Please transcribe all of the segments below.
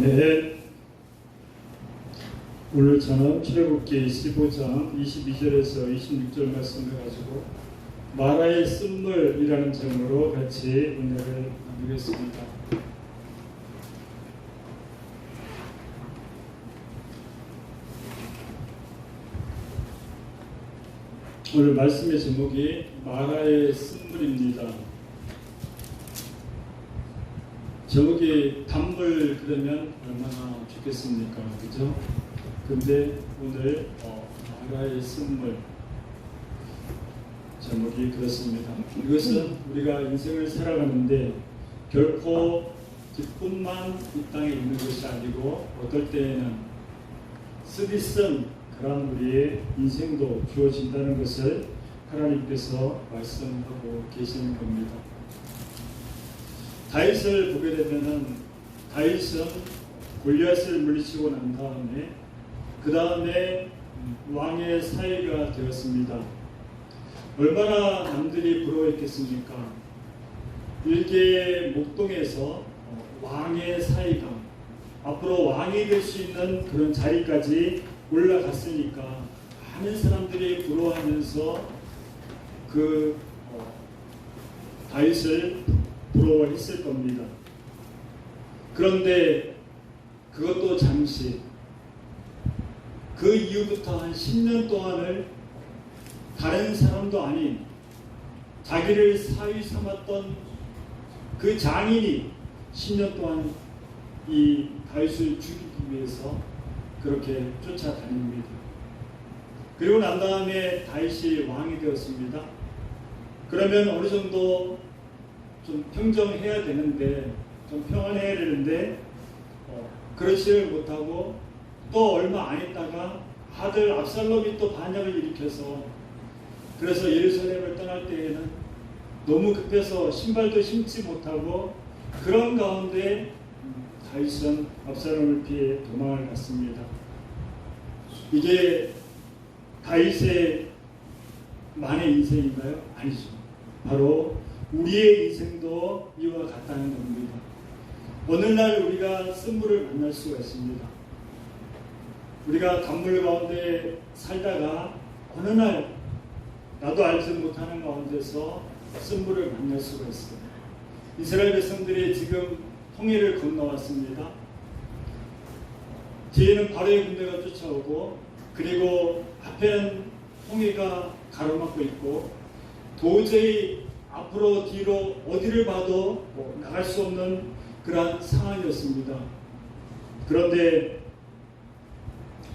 네. 오늘 저는 출애굽기 15장 22절에서 26절 말씀을 가지고 마라의 쓴물이라는 제목으로 같이 은혜를 나누겠습니다. 오늘 말씀의 제목이 마라의 쓴물입니다. 제목이 단물 그러면 얼마나 좋겠습니까? 그죠? 근데 오늘 마라의 쓴물 제목이 그렇습니다. 이것은 우리가 인생을 살아가는데 결코 기쁨만 이 땅에 있는 것이 아니고 어떨 때에는 쓰디쓴 그런 우리의 인생도 주어진다는 것을 하나님께서 말씀하고 계시는 겁니다. 다윗을 보게 되면은 다윗은 골리앗을 물리치고 난 다음에 그 다음에 왕의 사위가 되었습니다. 얼마나 남들이 부러워했겠습니까? 일개 목동에서 왕의 사위가 앞으로 왕이 될 수 있는 그런 자리까지 올라갔으니까 많은 사람들이 부러워하면서 그 다윗을 부러워했을 겁니다. 그런데 그것도 잠시 그 이후부터 한 10년 동안을 다른 사람도 아닌 자기를 사위 삼았던 그 장인이 10년 동안 이 다윗을 죽이기 위해서 그렇게 쫓아다닙니다. 그리고 난 다음에 다윗이 왕이 되었습니다. 그러면 어느 정도 좀 평정해야 되는데, 좀 평안해야 되는데 그러지를 못하고 또 얼마 안 있다가 아들 압살롬이 또 반역을 일으켜서 그래서 예루살렘을 떠날 때에는 너무 급해서 신발도 신지 못하고 그런 가운데 다윗은 압살롬을 피해 도망을 갔습니다. 이게 다윗의 만의 인생인가요? 아니죠. 바로 우리의 인생도 이와 같다는 겁니다. 어느 날 우리가 쓴물을 만날 수가 있습니다. 우리가 단물 가운데 살다가 어느 날 나도 알지 못하는 가운데서 쓴물을 만날 수가 있어요. 이스라엘 백성들이 지금 홍해를 건너왔습니다. 뒤에는 바로의 군대가 쫓아오고 그리고 앞에는 홍해가 가로막고 있고 도저히 앞으로 뒤로 어디를 봐도 나갈 수 없는 그러한 상황이었습니다. 그런데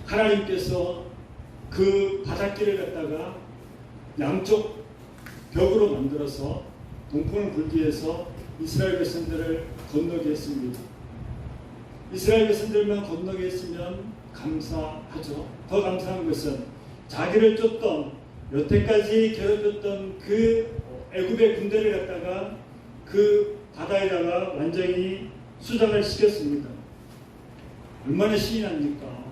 하나님께서 그 바닷길을 갖다가 양쪽 벽으로 만들어서 동풍을 불게 해서 이스라엘 백성들을 건너게 했습니다. 이스라엘 백성들만 건너게 했으면 감사하죠. 더 감사한 것은 자기를 쫓던 여태까지 괴롭혔던 그 애굽의 군대를 갖다가 그 바다에다가 완전히 수장을 시켰습니다. 얼마나 신이 납니까?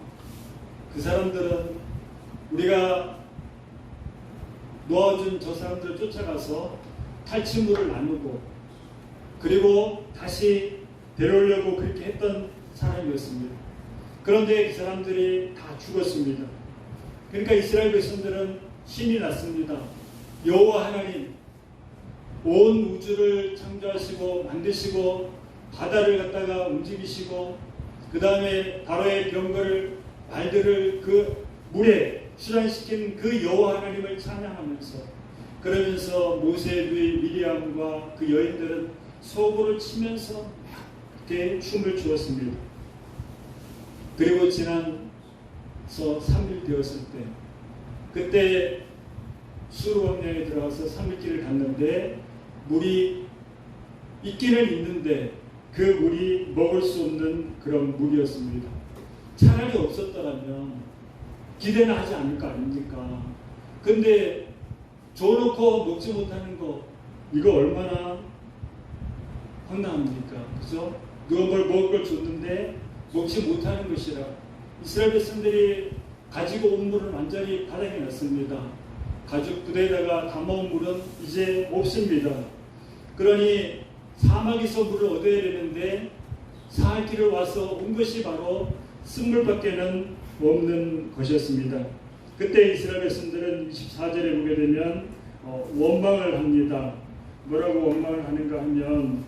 그 사람들은 우리가 놓아준 저 사람들을 쫓아가서 탈취물을 나누고 그리고 다시 데려오려고 그렇게 했던 사람이었습니다. 그런데 그 사람들이 다 죽었습니다. 그러니까 이스라엘 백성들은 신이 났습니다. 여호와 하나님, 온 우주를 창조하시고 만드시고 바다를 갖다가 움직이시고 그 다음에 바로의 병거를 말들을 그 물에 수란시킨 그 여호와 하나님을 찬양하면서 그러면서 모세의 누이 미리암과 그 여인들은 소고를 치면서 막 이렇게 춤을 추었습니다. 그리고 지나서 3일 되었을 때 그때 수르왕량에 들어가서 3일길을 갔는데 물이 있기는 있는데 그 물이 먹을 수 없는 그런 물이었습니다. 차라리 없었더라면 기대는 하지 않을 거 아닙니까? 근데 줘놓고 먹지 못하는 거 이거 얼마나 황당합니까? 그죠? 누가 뭘 먹을 걸 줬는데 먹지 못하는 것이라 이스라엘 백성들이 가지고 온 물은 완전히 바닥에 놨습니다. 가죽 부대에다가 담아온 물은 이제 없습니다. 그러니 사막에서 물을 얻어야 되는데 살 길을 와서 온 것이 바로 쓴물밖에는 없는 것이었습니다. 그때 이스라엘 백성들은 24절에 보게 되면 원망을 합니다. 뭐라고 원망을 하는가 하면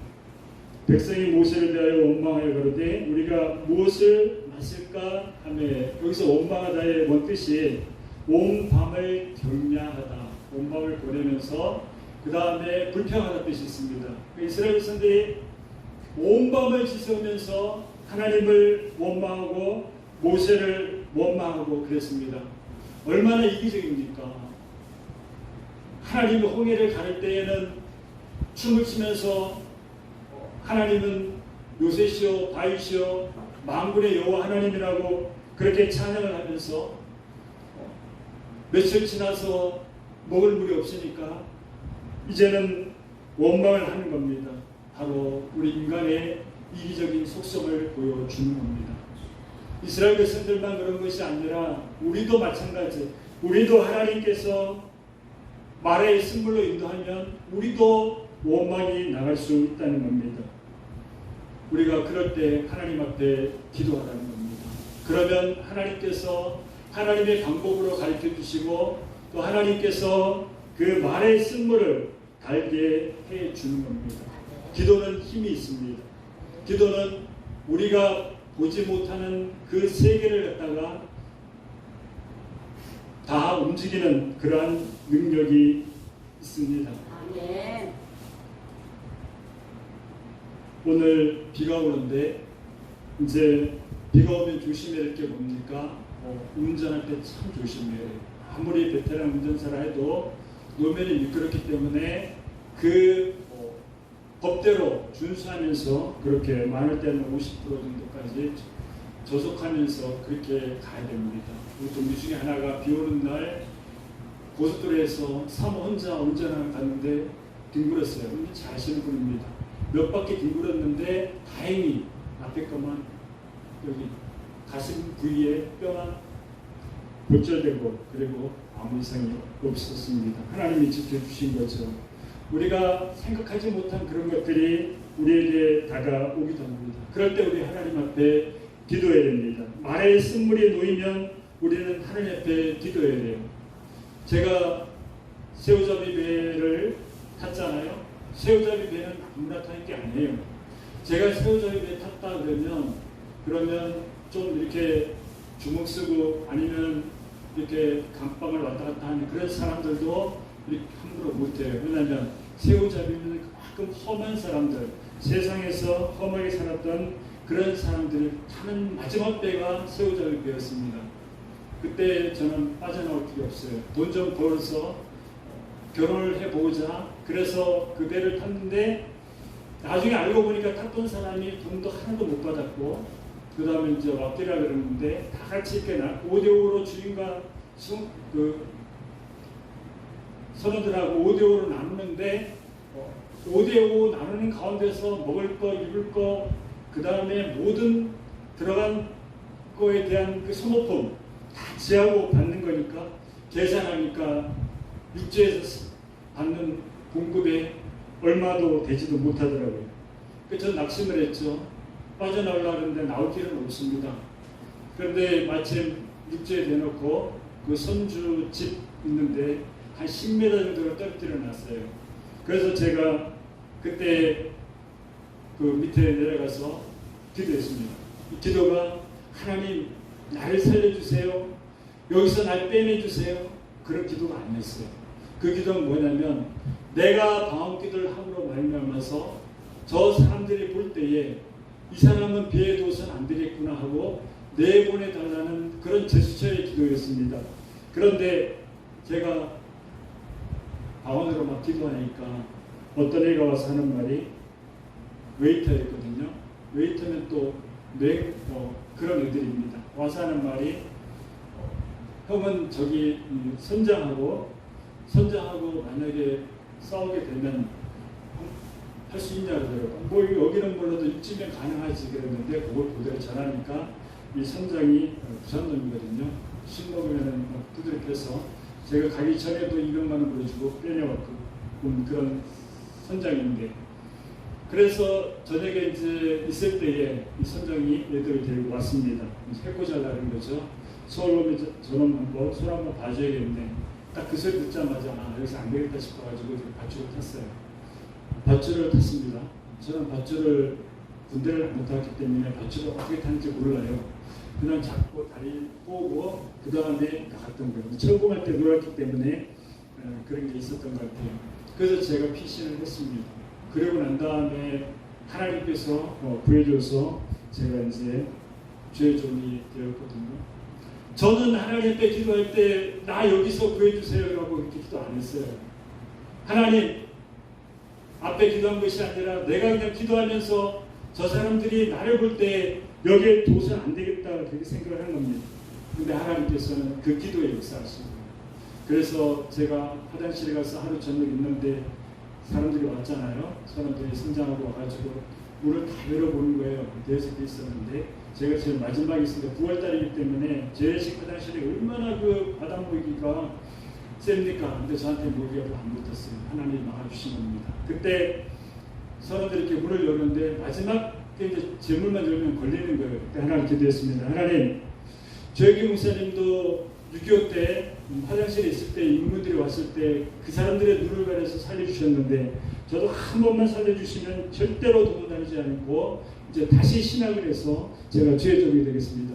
백성이 모세를 대하여 원망하여 그러되 우리가 무엇을 마실까 하며 여기서 원망하다의 원뜻이 온 밤을 경야하다. 온 밤을 보내면서 그 다음에 불평하다 뜻이 있습니다. 이스라엘 백성들이 온 밤을 지새우면서 하나님을 원망하고 모세를 원망하고 그랬습니다. 얼마나 이기적입니까? 하나님이 홍해를 가를 때에는 춤을 추면서 하나님은 요새시오 바위시오 만군의 여호와 하나님이라고 그렇게 찬양을 하면서 며칠 지나서 먹을 물이 없으니까 이제는 원망을 하는 겁니다. 바로 우리 인간의 이기적인 속성을 보여주는 겁니다. 이스라엘 백성들만 그런 것이 아니라 우리도 마찬가지. 우리도 하나님께서 말의 쓴물로 인도하면 우리도 원망이 나갈 수 있다는 겁니다. 우리가 그럴 때 하나님 앞에 기도하라는 겁니다. 그러면 하나님께서 하나님의 방법으로 가르쳐 주시고 또 하나님께서 그 말의 쓴물을 달게 해 주는 겁니다. 기도는 힘이 있습니다. 기도는 우리가 보지 못하는 그 세계를 갖다가 다 움직이는 그러한 능력이 있습니다. 아멘. 오늘 비가 오는데 이제 비가 오면 조심해야 될 게 뭡니까? 운전할 때 참 조심해야 돼요. 아무리 베테랑 운전사라 해도 노면이 미끄럽기 때문에 그 법대로 준수하면서 그렇게 많을 때는 50% 정도까지 저속하면서 그렇게 가야 됩니다. 또 우리 중에 하나가 비 오는 날 고속도로에서 사모 혼자 운전하러 갔는데 뒹굴었어요. 잘 아시는 분입니다. 몇 바퀴 뒹굴었는데 다행히 앞에 것만 여기 가슴 부위에 뼈가 골절되고 그리고 아무 이상이 없었습니다. 하나님이 지켜주신 거죠. 우리가 생각하지 못한 그런 것들이 우리에게 다가오기도 합니다. 그럴 때 우리 하나님 앞에 기도해야 됩니다. 말의 쓴물이 놓이면 우리는 하나님 앞에 기도해야 돼요. 제가 새우잡이 배를 탔잖아요. 새우잡이 배는 아무나 타는 게 아니에요. 제가 새우잡이 배 탔다 그러면 좀 이렇게 주먹 쓰고 아니면 이렇게 감방을 왔다 갔다 하는 그런 사람들도 이렇게 함부로 못해요. 왜냐하면 새우잡이는 그만큼 험한 사람들, 세상에서 험하게 살았던 그런 사람들을 타는 마지막 배가 새우잡이 배였습니다. 그때 저는 빠져나올 필요 없어요. 돈 좀 벌어서 결혼을 해보자. 그래서 그 배를 탔는데 나중에 알고 보니까 탔던 사람이 돈도 하나도 못 받았고 그 다음에 이제 왁기라 그러는데 다 같이 이렇게 5대5로 주인과 선원들하고 5대5로 나누는데 5대5 나누는 가운데서 먹을 거, 입을 거, 그 다음에 모든 들어간 거에 대한 그 소모품 다 지하고 받는 거니까 계산하니까 육지에서 받는 공급에 얼마도 되지도 못하더라고요. 그래서 저는 낙심을 했죠. 빠져나오려고 하는데 나올 길은 없습니다. 그런데 마침 육지에 대놓고 그 선주 집 있는데 한 10m 정도로 떨어뜨려 놨어요. 그래서 제가 그때 그 밑에 내려가서 기도했습니다. 이 기도가 하나님 나를 살려주세요. 여기서 날 빼내주세요. 그런 기도가 아니었어요. 그 기도는 뭐냐면 내가 방언기도를 함으로 말미암아서 저 사람들이 볼 때에 이 사람은 배에 둬서는 안 되겠구나 하고 내보내달라는 그런 제스처의 기도였습니다. 그런데 제가 방언으로 막 기도하니까 어떤 애가 와서 하는 말이 웨이터였거든요. 웨이터는 또 그런 애들입니다. 와서 하는 말이 형은 저기 선장하고 만약에 싸우게 되면 할 수 있냐 그러더라고요. 뭐 여기는 몰라도 이쯤에 가능하지 그랬는데 그걸 그대로 전하니까 이 선장이 부산놈이거든요. 술 먹으면 두드려펴서 제가 가기 전에도 200만 원 보여주고 빼내왔고 그런 선장인데 그래서 저녁에 이제 있을 때에 이 선장이 애들을 데리고 왔습니다. 해코자라는 거죠. 서울 오면 저놈 한번 손 한번 봐줘야겠네. 딱 그 소리 듣자마자 여기서 안 되겠다 싶어가지고 밧줄을 탔어요. 밧줄을 탔습니다. 저는 밧줄을 군대를 안 타기 때문에 밧줄을 어떻게 타는지 몰라요. 그냥 잡고 다리 꼬고 그 다음에 나갔던 거예요. 처음 할 때 놀았기 때문에 그런 게 있었던 것 같아요. 그래서 제가 피신을 했습니다. 그러고 난 다음에 하나님께서 구해줘서 제가 이제 주의 종이 되었거든요. 저는 하나님 앞에 기도할 때 나 여기서 구해주세요 라고 그렇게 기도 안 했어요. 하나님 앞에 기도한 것이 아니라 내가 그냥 기도하면서 저 사람들이 나를 볼 때 여기에 도선 안 되겠다 그렇게 생각을 한 겁니다. 근데 하나님께서는 그 기도에 역사하신 거예요. 그래서 제가 화장실에 가서 하루 저녁 있는데 사람들이 왔잖아요. 사람들이 성장하고 와가지고 문을 다 열어보는 거예요. 대여섯개 있었는데 제가 제일 마지막에 있으니까 9월달이기 때문에 재래식 화장실이 얼마나 그 바닥 모기가 셉니까? 근데 저한테 모기가 안 붙었어요. 하나님이 막아주신 겁니다. 그때 사람들이 이렇게 문을 열었는데 마지막 이제 재물만 열면 걸리는 거예요. 그때 하나님 기도했습니다. 하나님, 조혁기 목사님도 6.25 때 화장실에 있을 때 인물들이 왔을 때 그 사람들의 눈을 가려서 살려주셨는데 저도 한 번만 살려주시면 절대로 도망다니지 않고 이제 다시 신학을 해서 제가 주의 종이 되겠습니다.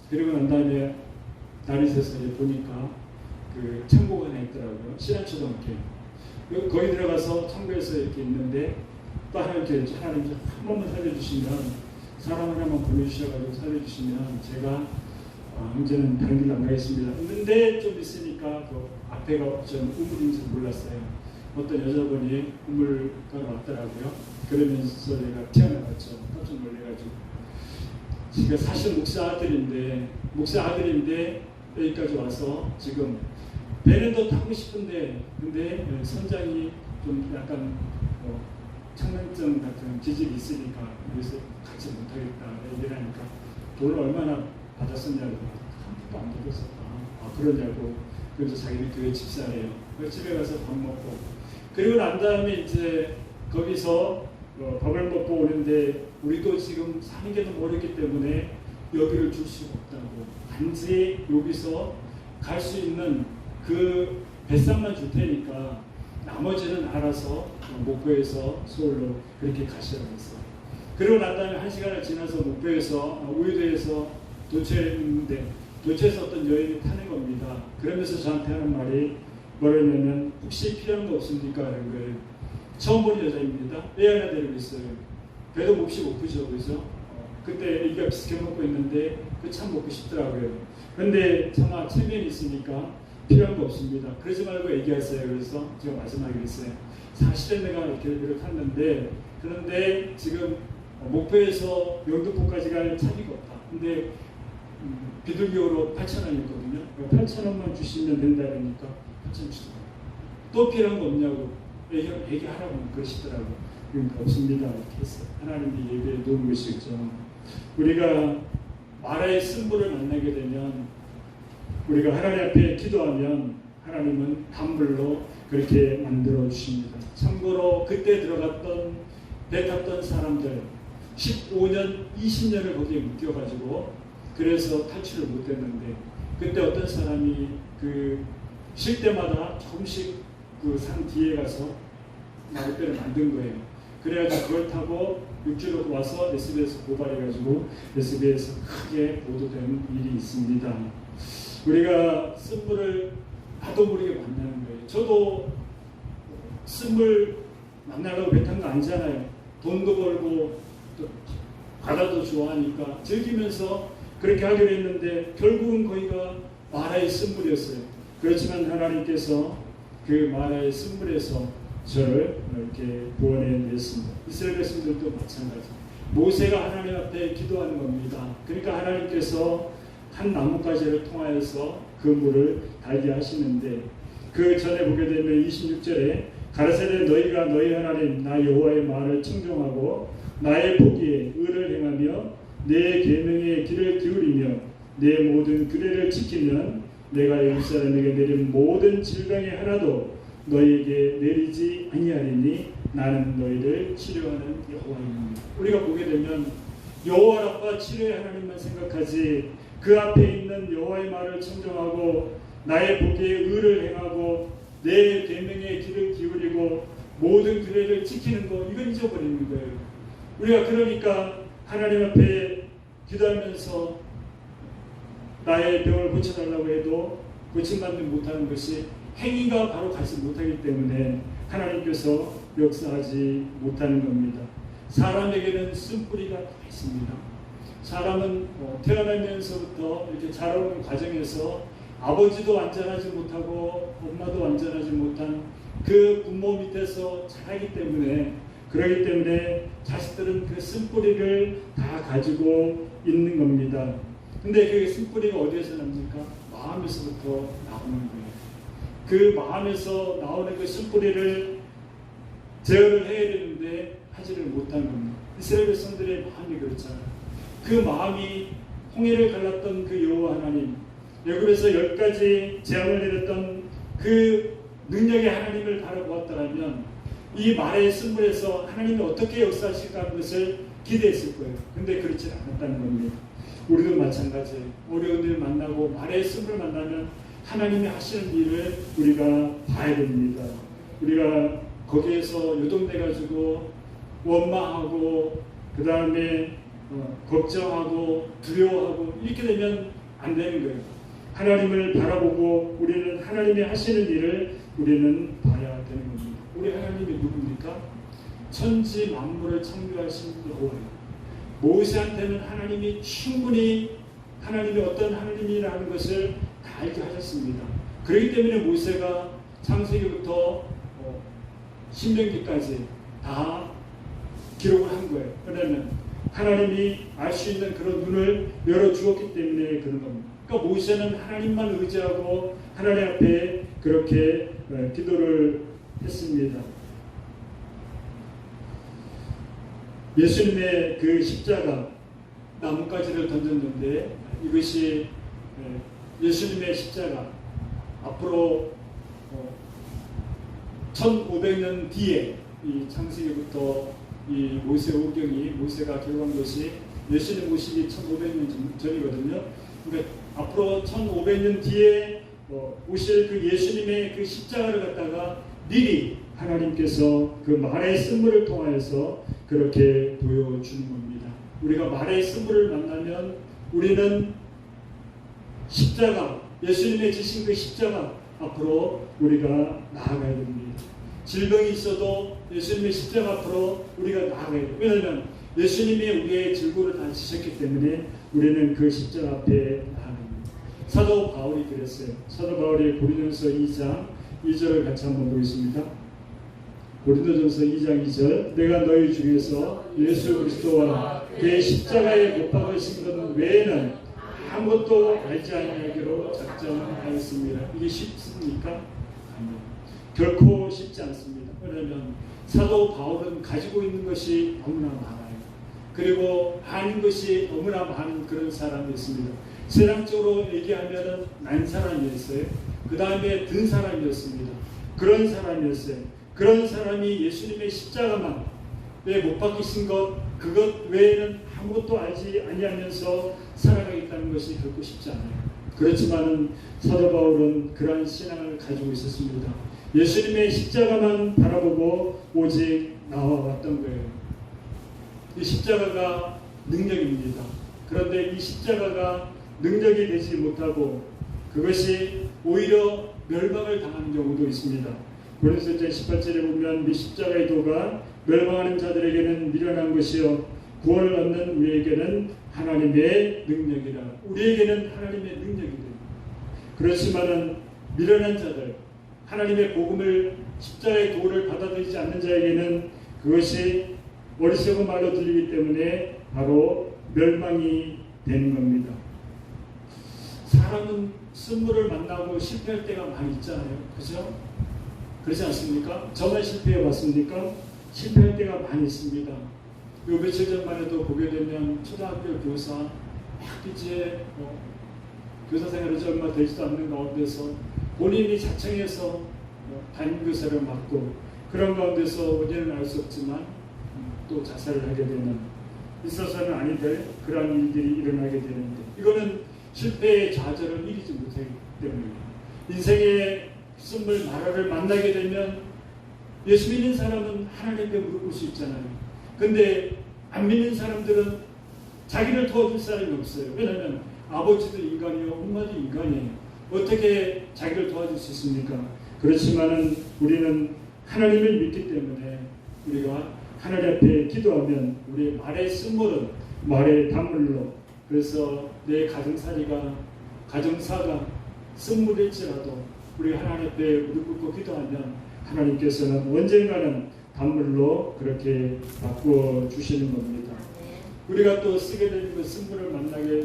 그리고 난 다음에 날이 새서 보니까 그 창고가 하나 있더라고요. 신한초등학교. 거기 들어가서 창고에서 이렇게 있는데 또 하나님께 하나님 한 번만 살려주시면 사람 하나만 보내주셔가지고 살려주시면 제가 이제는 다른 길로 안 가겠습니다. 근데 좀 있으니까 그 앞에가 좀 우물인지 몰랐어요. 어떤 여자분이 우물가로 왔더라고요. 그러면서 내가 튀어나갔죠. 깜짝 놀래가지고. 제가 사실 목사 아들인데 여기까지 와서 지금 배는 더 타고 싶은데 근데 선장이 좀 약간 청량증 같은 기질이 있으니까 여기서 같이 못하겠다 얘기를 하니까 돈을 얼마나 받았었냐고 한 푼도 안 받았었다. 그러냐고. 그래서 자기는 교회 집사래요. 그래서 집에 가서 밥 먹고 그리고 난 다음에 이제 거기서 밥을 먹고 오는데 우리도 지금 사는 게도 모르기 때문에 여기를 줄 수가 없다고. 단지 여기서 갈 수 있는 그 뱃상만 줄 테니까 나머지는 알아서 목포에서 서울로 그렇게 가시라고 했어요. 그리고 난 다음에 1시간을 지나서 목포에서 우유대에서 도착했는데 도처에서 어떤 여인이 타는 겁니다. 그러면서 저한테 하는 말이 뭐냐면 혹시 필요한 거 없습니까? 하는 거예요. 처음 본 여자입니다. 애 하나 데리고 있어요. 배도 몹시 고프죠. 그죠? 그때 애기가 비스켓 먹고 있는데 그 참 먹고 싶더라고요. 근데 차마 체면이 있으니까 필요한 거 없습니다. 그러지 말고 얘기하세요. 그래서 제가 마지막에 했어요. 사실은 내가 이렇게 탔는데 그런데 지금 목포에서 영등포까지 갈 차비가 없다. 근데 비둘기호로 8,000원이었거든요. 8,000원만 주시면 된다니까 8,000원 주더라고요. 또 필요한 거 없냐고 얘기하라고 그러시더라고요. 그러니까 없습니다. 이렇게 했어요. 하나님이 예배에 놓은 것이죠. 우리가 마라의 쓴물을 만나게 되면 우리가 하나님 앞에 기도하면 하나님은 단물로 그렇게 만들어 주십니다. 참고로 그때 들어갔던 배 탔던 사람들 15년, 20년을 거기에 묶여가지고 그래서 탈출을 못했는데 그때 어떤 사람이 그 쉴 때마다 조금씩 그 산 뒤에 가서 나룻배를 만든 거예요. 그래가지고 그걸 타고 육지로 와서 SBS에서 고발해가지고 SBS에서 크게 보도된 일이 있습니다. 우리가 쓴물을 나도 모르게 만나는 거예요. 저도 쓴물 만나려고 배 탄 거 아니잖아요. 돈도 벌고 또 바다도 좋아하니까 즐기면서 그렇게 하기로 했는데 결국은 거기가 마라의 쓴물이었어요. 그렇지만 하나님께서 그 마라의 쓴물에서 저를 이렇게 구원해냈습니다. 이스라엘 백성들도 마찬가지. 모세가 하나님 앞에 기도하는 겁니다. 그러니까 하나님께서 한 나뭇가지를 통하여서 그 물을 달게 하시는데 그 전에 보게 되면 26절에 가라사대 너희가 너희 하나님 나 여호와의 말을 청종하고 나의 보기에 의를 행하며 내 계명의 길을 기울이며 내 모든 규례를 지키면 내가 이 사람에게 내린 모든 질병이 하나도 너희에게 내리지 아니하리니 나는 너희를 치료하는 여호와입니다. 우리가 보게 되면 여호와라빠 치료의 하나님만 생각하지 그 앞에 있는 여호와의 말을 청정하고 나의 보기에 의를 행하고 내 계명에 귀를 기울이고 모든 규례를 지키는 거 이건 잊어버리는 거예요. 우리가 그러니까 하나님 앞에 기도하면서 나의 병을 고쳐달라고 해도 고침받지 못하는 것이 행위가 바로 가지 못하기 때문에 하나님께서 역사하지 못하는 겁니다. 사람에게는 쓴뿌리가 다 있습니다. 사람은 태어나면서부터 이렇게 자라오는 과정에서 아버지도 완전하지 못하고 엄마도 완전하지 못한 그 부모 밑에서 자라기 때문에 그러기 때문에 자식들은 그 쓴뿌리를 다 가지고 있는 겁니다. 근데 그 쓴뿌리가 어디에서 납니까? 마음에서부터 나오는 거예요. 그 마음에서 나오는 그 쓴뿌리를 제어를 해야 되는데 하지를 못한 겁니다. 이스라엘 백성들의 마음이 그렇잖아요. 그 마음이 홍해를 갈랐던 그 여호와 하나님, 애굽에서 10가지 재앙을 내렸던 그 능력의 하나님을 바라보았다면 이 말의 쓴물에서 하나님이 어떻게 역사하실까 하는 것을 기대했을 거예요. 근데 그렇지 않았다는 겁니다. 우리도 마찬가지예요. 어려운 일 만나고 말의 쓴물을 만나면 하나님이 하시는 일을 우리가 봐야 됩니다. 우리가 거기에서 요동돼가지고 원망하고 그 다음에 걱정하고 두려워하고 이렇게 되면 안 되는 거예요. 하나님을 바라보고 우리는 하나님이 하시는 일을 우리는 봐야 되는 겁니다. 우리 하나님이 누굽니까? 천지 만물을 창조하신 여호와예요. 모세한테는 하나님이 충분히 하나님이 어떤 하나님이라는 것을 다 알게 하셨습니다. 그렇기 때문에 모세가 창세기부터 신명기까지 다 기록을 한 거예요. 왜냐하면 하나님이 알 수 있는 그런 눈을 열어주었기 때문에 그런 겁니다. 그러니까 모세는 하나님만 의지하고 하나님 앞에 그렇게 기도를 했습니다. 예수님의 그 십자가 나뭇가지를 던졌는데 이것이 예수님의 십자가 앞으로 1500년 뒤에 이 창세기부터 이 모세 오경이 모세가 기록한 것이 예수님 오시기 1500년 전이거든요. 그러니까 앞으로 1500년 뒤에 오실 그 예수님의 그 십자가를 갖다가 미리 하나님께서 그 말의 쓴물을 통하여서 그렇게 보여주는 겁니다. 우리가 말의 쓴물을 만나면 우리는 십자가, 예수님의 지신 그 십자가 앞으로 우리가 나아가야 됩니다. 질병이 있어도 예수님의 십자가 앞으로 우리가 나아가야 돼요. 왜냐하면 예수님이 우리의 질고를 다 지셨기 때문에 우리는 그 십자가 앞에 나아갑니다. 사도 바울이 그랬어요. 사도 바울이 고린도전서 2장 2절을 같이 한번 보겠습니다. 고린도전서 2장 2절 내가 너희 중에서 예수 그리스도와 그의 십자가에 못 박으신 것 외에는 아무것도 알지 아니하기로 작정하였습니다. 이게 쉽습니까? 아니요. 결코 쉽지 않습니다. 왜냐하면 사도 바울은 가지고 있는 것이 너무나 많아요. 그리고 아는 것이 너무나 많은 그런 사람이었습니다. 세상적으로 얘기하면 난 사람이었어요. 그 다음에 든 사람이었습니다. 그런 사람이었어요. 그런 사람이 예수님의 십자가만 못 박히신 것 그것 외에는 아무것도 알지 아니하면서 살아가겠다는 것이 결코 쉽지 않아요. 그렇지만은 사도 바울은 그러한 신앙을 가지고 있었습니다. 예수님의 십자가만 바라보고 오직 나와왔던 거예요. 이 십자가가 능력입니다. 그런데 이 십자가가 능력이 되지 못하고 그것이 오히려 멸망을 당하는 경우도 있습니다. 고린도서 18절에 보면 이 십자가의 도가 멸망하는 자들에게는 미련한 것이요 구원을 얻는 우리에게는 하나님의 능력이라. 우리에게는 하나님의 능력이 됩니다. 그렇지만은 미련한 자들, 하나님의 복음을 십자가의 도를 받아들이지 않는 자에게는 그것이 어리석은 말로 들리기 때문에 바로 멸망이 되는 겁니다. 사람은 쓴물을 만나고 실패할 때가 많이 있잖아요. 그죠? 그렇지 않습니까? 저만 실패해 봤습니까? 실패할 때가 많이 있습니다. 요 며칠 전만 해도 보게 되면 초등학교 교사 막 이제 교사 생활을 얼마 되지도 않는 가운데서 본인이 자청해서 담임교사를 맡고 그런 가운데서 원인은 알 수 없지만 또 자살을 하게 되는, 있어서는 아니 될 그런 일들이 일어나게 되는데, 이거는 실패의 좌절을 이기지 못하기 때문입니다. 인생의 선물 나라를 만나게 되면 예수 믿는 사람은 하나님께 물을 수 있잖아요. 근데 안 믿는 사람들은 자기를 도와줄 사람이 없어요. 왜냐하면 아버지도 인간이요, 엄마도 인간이에요. 어떻게 자기를 도와줄 수 있습니까? 그렇지만은 우리는 하나님을 믿기 때문에 우리가 하나님 앞에 기도하면 우리의 말의 쓴물은 말의 단물로, 그래서 내 가정사가 쓴물일지라도 우리 하나님 앞에 무릎 꿇고 기도하면 하나님께서는 언젠가는 단물로 그렇게 바꾸어 주시는 겁니다. 우리가 또 쓰게 되는 그 쓴물을 만나게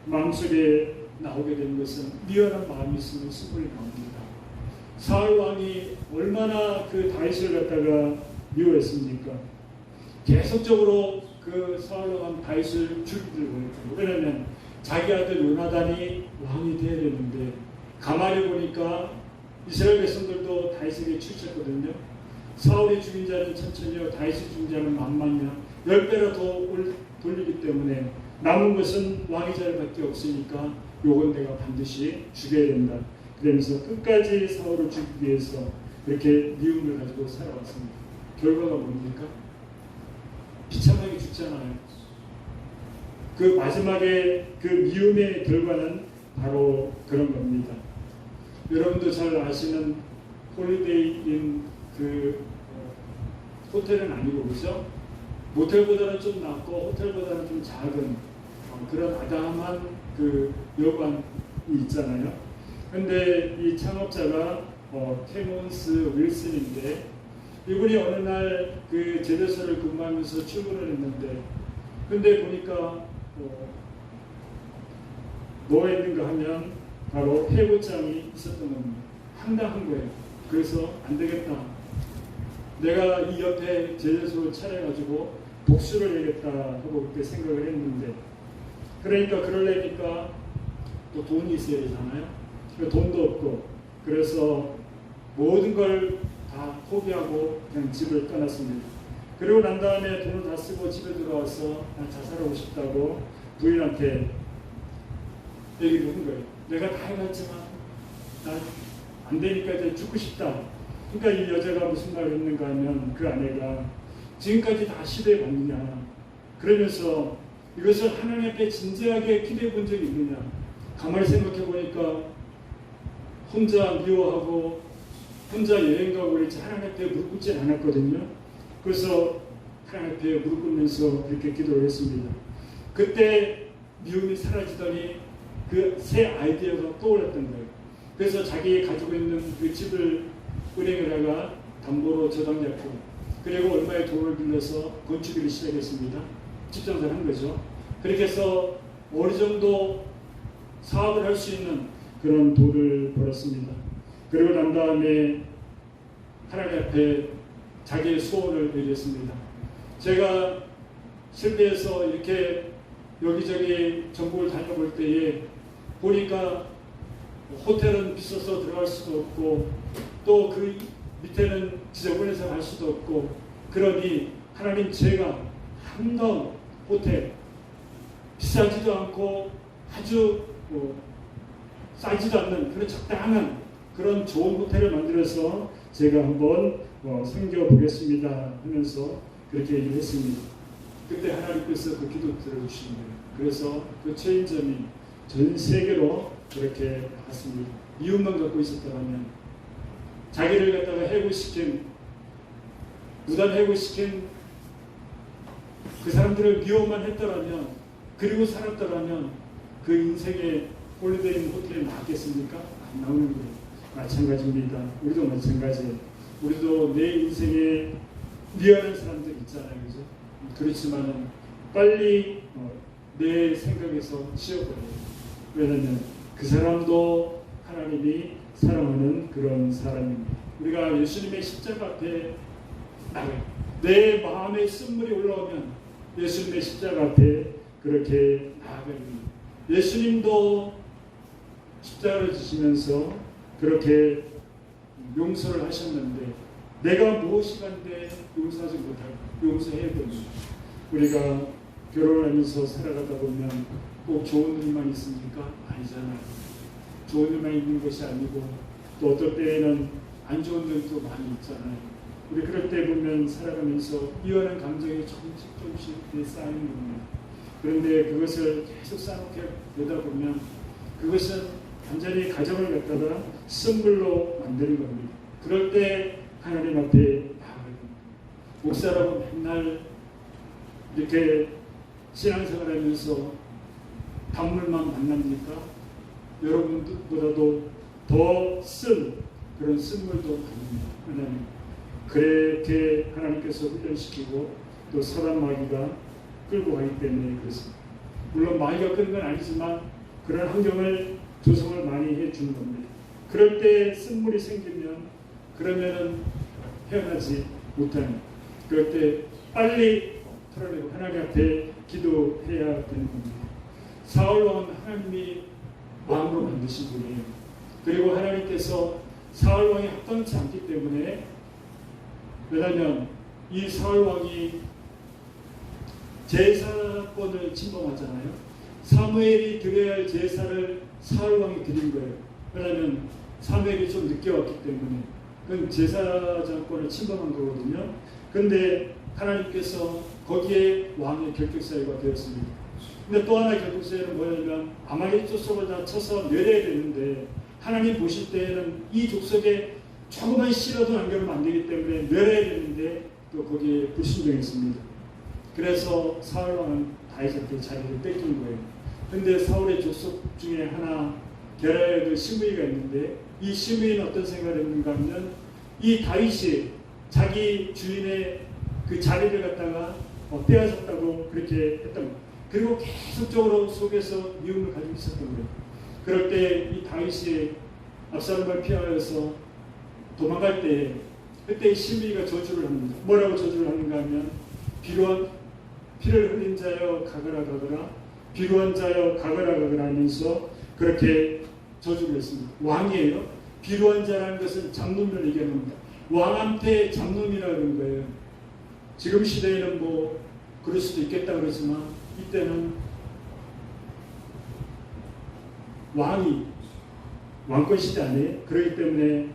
마음속에 나오게 되는 것은 미련한 마음이 있으면 쓴물이 나옵니다. 사울 왕이 얼마나 그 다윗을 갖다가 미워했습니까? 계속적으로 그 사울 왕 다윗을 죽이려고 했고, 왜냐하면 자기 아들 요나단이 왕이 되어야 되는데, 가만히 보니까 이스라엘 백성들도 다윗에게 치우쳤거든요. 사울이 죽인 자는 천천히요, 다윗이 죽인 자는 만만이야. 10배로 더 돌리기 때문에 남은 것은 왕의 자리밖에 없으니까 요건 내가 반드시 죽여야 된다. 그러면서 끝까지 사울을 죽이기 위해서 그렇게 미움을 가지고 살아왔습니다. 결과가 뭡니까? 비참하게 죽잖아요. 그 마지막에 그 미움의 결과는 바로 그런 겁니다. 여러분도 잘 아시는 홀리데이인 그 호텔은 아니고, 그죠? 모텔보다는 좀 낮고 호텔보다는 좀 작은 그런 아담한 그 여관이 있잖아요. 근데 이 창업자가 케몬스 윌슨인데, 이분이 어느 날 그 제도소를 근무하면서 출근을 했는데, 근데 보니까 뭐가 있는가 하면 바로 해고장이 있었던 겁니다. 황당한 거예요. 그래서 안 되겠다, 내가 이 옆에 제도소를 차려가지고 복수를 해야겠다 하고 그렇게 생각을 했는데, 그러니까 그러려니까 또 돈이 있어야 되잖아요. 돈도 없고, 그래서 모든 걸 다 포기하고 그냥 집을 떠났습니다. 그리고 난 다음에 돈을 다 쓰고 집에 들어와서 자살하고 싶다고 부인한테 얘기를 한 거예요. 내가 다 해봤지만 난 안 되니까 이제 죽고 싶다. 그러니까 이 여자가 무슨 말을 했는가 하면, 그 아내가 지금까지 다 시대에 봤느냐, 그러면서 이것을 하나님 앞에 진지하게 기도해 본 적이 있느냐. 가만히 생각해 보니까 혼자 미워하고 혼자 여행 가고 그랬지 하나님 앞에 무릎 꿇지 않았거든요. 그래서 하나님 앞에 무릎 꿇면서 그렇게 기도를 했습니다. 그때 미움이 사라지더니 그 새 아이디어가 떠올랐던 거예요. 그래서 자기 가지고 있는 그 집을 은행에다가 담보로 저당 잡고, 그리고 얼마의 돈을 빌려서 건축일을 시작했습니다. 집장사를 한 거죠. 그렇게 해서 어느 정도 사업을 할 수 있는 그런 돈을 벌었습니다. 그리고 난 다음에 하나님 앞에 자기의 소원을 드렸습니다. 제가 실내에서 이렇게 여기저기 전국을 다녀볼 때에 보니까 호텔은 비싸서 들어갈 수도 없고, 또 그 밑에는 지저분해서 갈 수도 없고, 그러니 하나님, 제가 한가운 호텔, 비싸지도 않고 아주 싸지도 않는 그런 적당한 그런 좋은 호텔을 만들어서 제가 한번 섬겨보겠습니다 하면서 그렇게 얘기를 했습니다. 그때 하나님께서 그 기도 들어주신 거예요. 그래서 그 체인점이 전 세계로 그렇게 나갔습니다. 이웃만 갖고 있었다면, 자기를 갖다가 해고시킨, 무단 해고시킨 그 사람들을 미워만 했더라면, 그리고 살았더라면 그 인생의 홀리데이 호텔에 나왔겠습니까? 안 나오는 거예요. 마찬가지입니다. 우리도 마찬가지예요. 우리도 내 인생에 미워하는 사람들 있잖아요, 그죠? 그렇지만은 빨리 내 생각에서 지워버려요. 왜냐하면 그 사람도 하나님이 사랑하는 그런 사람입니다. 우리가 예수님의 십자가 앞에 나가요. 내 마음에 쓴물이 올라오면 예수님의 십자가 앞에 그렇게 나아가야 됩니다. 예수님도 십자가를 지시면서 그렇게 용서를 하셨는데, 내가 무엇이 간데 용서하지 못하고 용서해야 됩니다. 우리가 결혼하면서 살아가다 보면 꼭 좋은 일만 있습니까? 아니잖아요. 좋은 일만 있는 것이 아니고 또 어떨 때에는 안 좋은 일도 많이 있잖아요. 우리 그럴 때 보면 살아가면서 미워하는 감정이 조금씩 쌓이는 겁니다. 그런데 그것을 계속 쌓아놓게 되다 보면 그것은 완전히 가정을 갖다가 선물로 만드는 겁니다. 그럴 때 하나님 앞에 나아가야 됩니다. 목사라고 맨날 이렇게 신앙생활 하면서 단물만 만납니까? 여러분보다도 더 쓴 그런 쓴물도 만납니다. 하나님. 그렇게 하나님께서 훈련시키고 또 사단 마귀가 끌고 가기 때문에 그렇습니다. 물론 마귀가 끄는 건 아니지만 그런 환경을 조성을 많이 해주는 겁니다. 그럴 때 쓴물이 생기면 그러면은 헤어나지 못하는, 그럴 때 빨리 털어내고 하나님 앞에 기도해야 되는 겁니다. 사울왕은 하나님이 마음으로 만드신 분이에요. 그리고 하나님께서 사울왕이 합당치 않기 때문에, 왜냐하면 이 사울왕이 제사권을 침범하잖아요. 사무엘이 드려야 할 제사를 사울왕이 드린 거예요. 왜냐하면 사무엘이 좀 늦게 왔기 때문에 그건 제사장권을 침범한 거거든요. 그런데 하나님께서 거기에 왕의 결격사유가 되었습니다. 근데 또 하나의 결격사유는 뭐냐면 아말렉 족속을 다 쳐서 멸해야 되는데 하나님 보실 때에는 이 족속에 조그만 씨라도 남겨놓으면 안 되기 때문에 멸해야 되는데 또 거기에 불순종했습니다. 그래서 사울왕은 다윗한테 자리를 뺏긴 거예요. 근데 사울의 족속 중에 하나 게라의 그 시므이가 있는데 이 시므이는 어떤 생각을 했는가 하면 이 다윗이 자기 주인의 그 자리를 갖다가 빼앗았다고 그렇게 했던 거예요. 그리고 계속적으로 속에서 미움을 가지고 있었던 거예요. 그럴 때 이 다윗이 압살롬을 피하여서 도망갈 때 그때 이 시므이가 저주를 합니다. 뭐라고 저주를 하는가 하면 피를 흘린 자여 가거라 가거라, 비루한 자여 가거라 가거라 하면서 그렇게 저주를 했습니다. 왕이에요. 비루한 자라는 것은 잡놈을 얘기합니다. 왕한테 잡놈이라는 거예요. 지금 시대에는 뭐 그럴 수도 있겠다 그러지만 이때는 왕이 왕권 시대 아니에요. 그렇기 때문에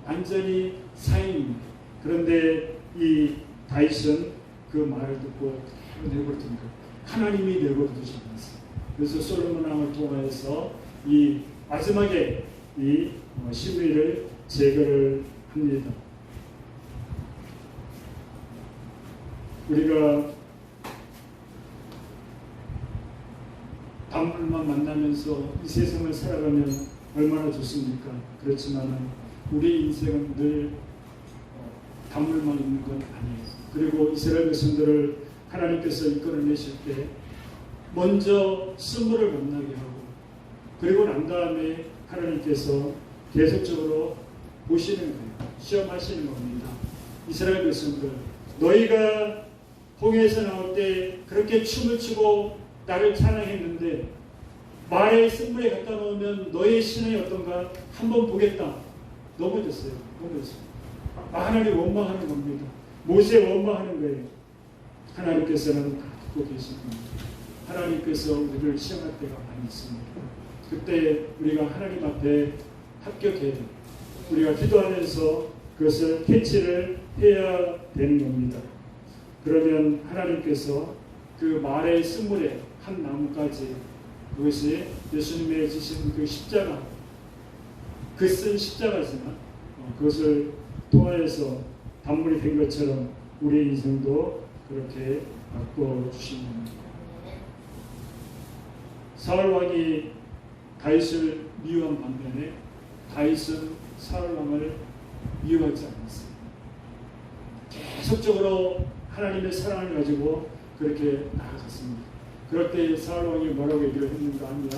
완전히 사인입니다. 그런데 이 다윗은 그 말을 듣고 내버려둔 거예요. 하나님이 내버려두지 않았어요. 그래서 솔로몬 왕을 통하여서 이 마지막에 이 시므이를 제거를 합니다. 우리가 단물만 만나면서 이 세상을 살아가면 얼마나 좋습니까? 그렇지만 우리 인생은 늘 단물만 있는 건 아니에요. 그리고 이스라엘 백성들을 하나님께서 이끌어내실 때 먼저 쓴물을 만나게 하고 그리고 난 다음에 하나님께서 계속적으로 보시는 거예요. 시험하시는 겁니다. 이스라엘 백성들, 너희가 홍해에서 나올 때 그렇게 춤을 추고 나를 찬양했는데 말에 쓴물에 갖다 놓으면 너의 신앙이 어떤가 한번 보겠다. 넘어졌어요. 하나님 원망하는 겁니다. 모세 원망하는 거예요. 하나님께서는 다 듣고 계신 겁니다. 하나님께서 우리를 시험할 때가 많이 있습니다. 그때 우리가 하나님 앞에 합격해야 돼요. 우리가 기도하면서 그것을 캐치를 해야 되는 겁니다. 그러면 하나님께서 그 말의 쓴물에 한 나무까지 그것이 예수님의 지신 그 십자가, 그 쓴 십자가지만 그것을 통하여서 단물이 된 것처럼 우리 인생도 그렇게 바꿔주신 겁니다. 사울왕이 다윗을 미워한 반면에 다윗은 사울왕을 미워하지 않았어요. 계속적으로 하나님의 사랑을 가지고 그렇게 나아갔습니다. 그럴 때 사울왕이 뭐라고 얘기를 했는가 하면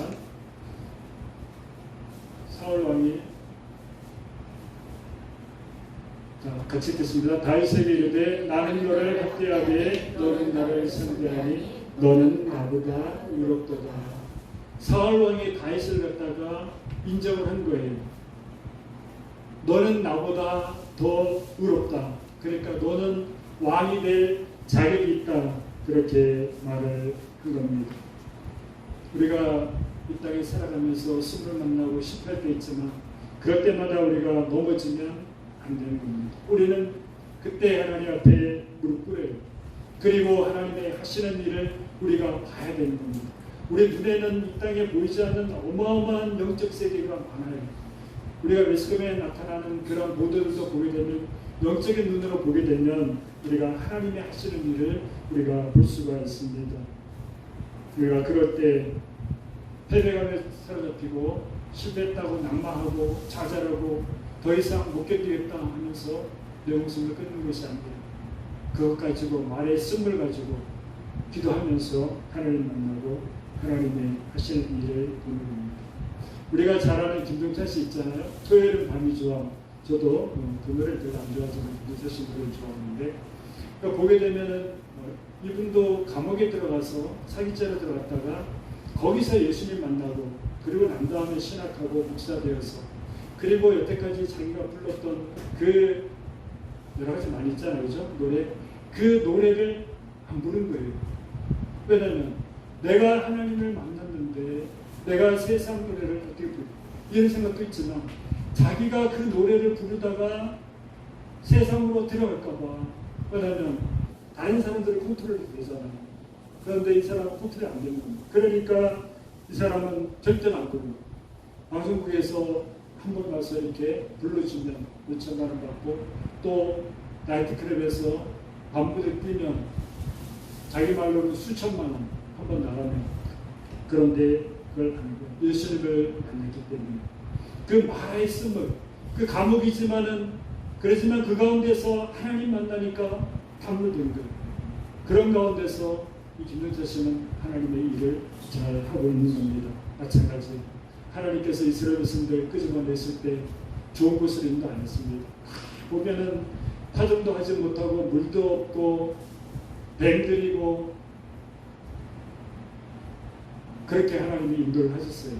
사울왕이 같이 읽겠습니다. 다윗에게 이르되 나는 너를 학대하되 너는 나를 상대하니 너는 나보다 의롭도다. 사울왕이 다윗을 갖다가 인정을 한 거예요. 너는 나보다 더 의롭다. 그러니까 너는 왕이 될 자격이 있다. 그렇게 말을 한 겁니다. 우리가 이 땅에 살아가면서 신을 만나고 실패할 때 있지만 그럴 때마다 우리가 넘어지면 안 되는 겁니다. 우리는 그때 하나님 앞에 무릎 꿇어요. 그리고 하나님의 하시는 일을 우리가 봐야 되는 겁니다. 우리 눈에는 이 땅에 보이지 않는 어마어마한 영적 세계가 많아요. 우리가 매스컴에 나타나는 그런 모델들도 보게 되면 영적인 눈으로 보게 되면 우리가 하나님의 하시는 일을 우리가 볼 수가 있습니다. 우리가 그럴 때 패배감에 사로잡히고 실패했다고 낙마하고 좌절하고 더 이상 못 견디겠다 하면서 내 목숨을 끊는 것이 아니라 그것 가지고 말의 쓴물 가지고 기도하면서 하나님 만나고 하나님의 하시는 일을 보는 겁니다. 우리가 잘 아는 김종찬 씨 있잖아요. 토요일은 밤이 좋아. 저도 그 노래를 별로 안 좋아하지만 김종찬 씨 노래를 좋아하는데 그러니까 보게 되면은 이분도 감옥에 들어가서 사기죄로 들어갔다가 거기서 예수님 만나고 그리고 난 다음에 신학하고 목사 되어서 그리고 여태까지 자기가 불렀던 그 여러 가지 많이 있잖아요. 그죠? 노래. 그 노래를 안 부른 거예요. 왜냐면 내가 하나님을 만났는데 내가 세상 노래를 어떻게 부르 이런 생각도 있지만 자기가 그 노래를 부르다가 세상으로 들어갈까 봐. 왜냐면 다른 사람들을 컨트롤이 되잖아요. 그런데 이 사람은 컨트롤이 안 되는 겁니다. 그러니까 이 사람은 절대 안 부르고 방송국에서 한 번 가서 이렇게 불러주면 몇천만 원 받고 또 나이트클럽에서 밤무대 뛰면 자기 말로는 수천만 원 한 번 나가면 그런데 그걸 아니고 예수님을 만났기 때문에 그 말의 쓴물 그 감옥이지만은 그렇지만 그 가운데서 하나님 만나니까 담물된 거예요. 그런 가운데서 이 김종찬 씨는 하나님의 일을 잘 하고 있는 겁니다. 마찬가지 하나님께서 이스라엘 백성들 끄집어냈을 때 좋은 곳으로 인도 안 했습니다. 보면은 파종도 하지 못하고 물도 없고 뱀들이고 그렇게 하나님이 인도를 하셨어요.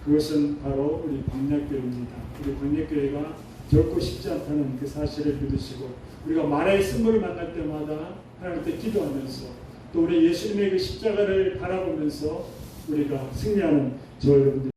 그것은 바로 우리 광야교회입니다. 우리 광야교회가 결코 쉽지 않다는 그 사실을 믿으시고 우리가 말의 쓴물을 만날 때마다 하나님께 기도하면서 또 우리 예수님의 그 십자가를 바라보면서 우리가 승리하는 저 여러분들